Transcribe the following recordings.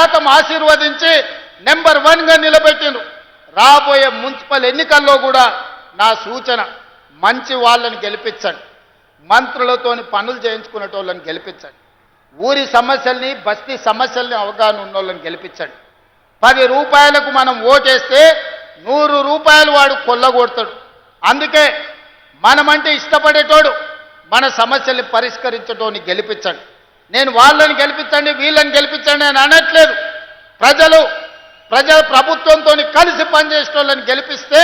శాతం ఆశీర్వదించి నెంబర్ 1గా నిలబెట్టిండ్రు. రాబోయే మున్సిపల్ ఎన్నికల్లో కూడా నా సూచన మంచి వాళ్ళని గెలిపించండి, మంత్రులతోని పనులు చేయించుకునేటోళ్ళని గెలిపించండి, ఊరి సమస్యల్ని బస్తీ సమస్యల్ని అవగాహన ఉన్నోళ్ళని గెలిపించండి. 10 రూపాయలకు మనం ఓటేస్తే 100 రూపాయలు వాడు కొల్లగొడతాడు. అందుకే మనమంటే ఇష్టపడేటోడు, మన సమస్యల్ని పరిష్కరించటోని గెలిపించండి. నేను వాళ్ళని గెలిపించండి వీళ్ళని గెలిపించండి అని అనట్లేదు. ప్రజల ప్రభుత్వంతో కలిసి పనిచేసేటోళ్ళని గెలిపిస్తే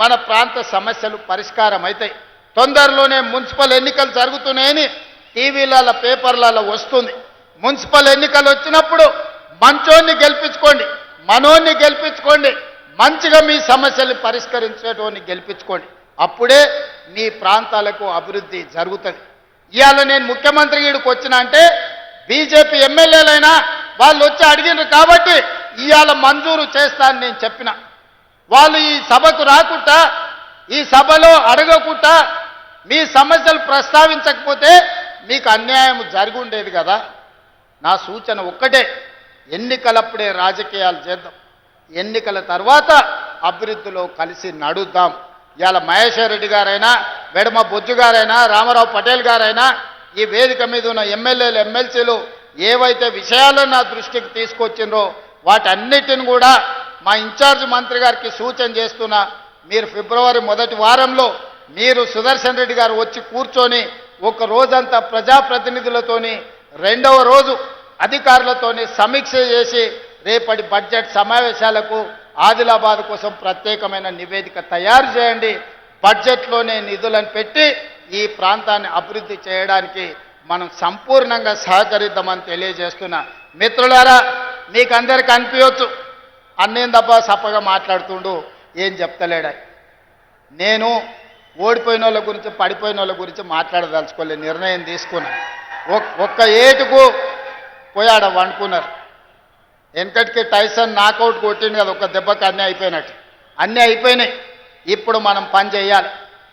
మన ప్రాంత సమస్యలు పరిష్కారం అవుతాయి. తొందరలోనే మున్సిపల్ ఎన్నికలు జరుగుతున్నాయని టీవీలలో పేపర్లలో వస్తుంది. మున్సిపల్ ఎన్నికలు వచ్చినప్పుడు మంచోన్ని గెలిపించుకోండి, మనోన్ని గెలిపించుకోండి, మంచిగా మీ సమస్యలు పరిష్కరించేటోని గెలిపించుకోండి. అప్పుడే మీ ప్రాంతాలకు అభివృద్ధి జరుగుతుంది. ఇవాళ నేను ముఖ్యమంత్రి గీడికి వచ్చిన అంటే బీజేపీ ఎమ్మెల్యేలైనా వాళ్ళు వచ్చి అడిగినారు కాబట్టి ఇవాళ మంజూరు చేస్తానని నేను చెప్పిన. వాళ్ళు ఈ సభకు రాకుండా, ఈ సభలో అడగకుండా మీ సమస్యలు ప్రస్తావించకపోతే మీకు అన్యాయం జరిగి ఉండేది కదా. నా సూచన ఒక్కటే, ఎన్నికలప్పుడే రాజకీయాలు చేద్దాం, ఎన్నికల తర్వాత అభివృద్ధిలో కలిసి నడుద్దాం. ఇవాళ మహేశ్వర్ రెడ్డి గారైనా, వెడమ బొజ్జు గారైనా, రామారావు పటేల్ గారైనా, ఈ వేదిక మీద ఉన్న ఎమ్మెల్యేలు ఎమ్మెల్సీలు ఏవైతే విషయాలను నా దృష్టికి తీసుకొచ్చిండ్రో వాటన్నిటిని కూడా మా ఇన్ఛార్జ్ మంత్రి గారికి సూచన చేస్తున్నా. మీరు ఫిబ్రవరి 1వ వారంలో మీరు సుదర్శన్ రెడ్డి గారు వచ్చి కూర్చొని ఒక రోజంతా ప్రజాప్రతినిధులతోని, 2వ రోజు అధికారులతోని సమీక్ష చేసి రేపటి బడ్జెట్ సమావేశాలకు ఆదిలాబాద్ కోసం ప్రత్యేకమైన నివేదిక తయారు చేయండి. బడ్జెట్లోనే నిధులను పెట్టి ఈ ప్రాంతాన్ని అభివృద్ధి చేయడానికి మనం సంపూర్ణంగా సహకరిద్దామని తెలియజేస్తున్నా. మిత్రులారా, మీకు అందరికీ అనిపించవచ్చు అన్నేందబ్బా సప్పగా మాట్లాడుతుండు, ఏం చెప్తలేడా. నేను ఓడిపోయిన వాళ్ళ గురించి, పడిపోయిన వాళ్ళ గురించి మాట్లాడదలుచుకోలే, నిర్ణయం తీసుకున్నా. ఒక్క ఏటుకు పోయాడ వండుకున్నారు. వెనకటికి టైసన్ నాకౌట్ కొట్టింది కదా, ఒక దెబ్బకి అన్నీ అయిపోయినట్టు. అన్నీ అయిపోయినాయి, ఇప్పుడు మనం పని చేయాలి.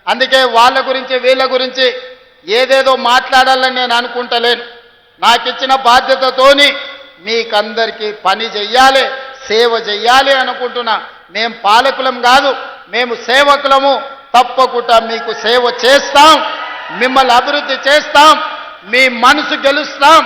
అందుకే వాళ్ళ గురించి వీళ్ళ గురించి ఏదేదో మాట్లాడాలని నేను అనుకుంటలేను. నాకు ఇచ్చిన బాధ్యతతోని మీకందరికీ పని చెయ్యాలి, సేవ చెయ్యాలి అనుకుంటున్నా. మేము పాలకులం కాదు, మేము సేవకులము. తప్పకుండా మీకు సేవ చేస్తాం, మిమ్మల్ని అభివృద్ధి చేస్తాం, మీ మనసు గెలుస్తాం.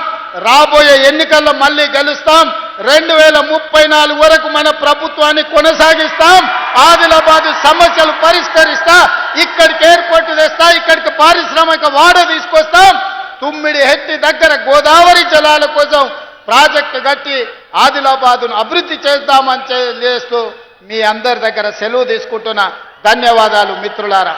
రాబోయే ఎన్నికల్లో మళ్ళీ గెలుస్తాం. 2034 వరకు మన ప్రభుత్వాన్ని కొనసాగిస్తాం. ఆదిలాబాద్ సమస్యలు పరిష్కరిస్తా, ఇక్కడికి ఎయిర్పోర్ట్ తెస్తా, ఇక్కడికి పారిశ్రామిక వాడ తీసుకొస్తాం. తుమ్మిడి హెట్టి దగ్గర గోదావరి జలాల కోసం ప్రాజెక్టు కట్టి ఆదిలాబాద్ను అభివృద్ధి చేద్దామని చేస్తూ మీ అందరి దగ్గర సెలవు తీసుకుంటున్నా. ధన్యవాదాలు మిత్రులారా.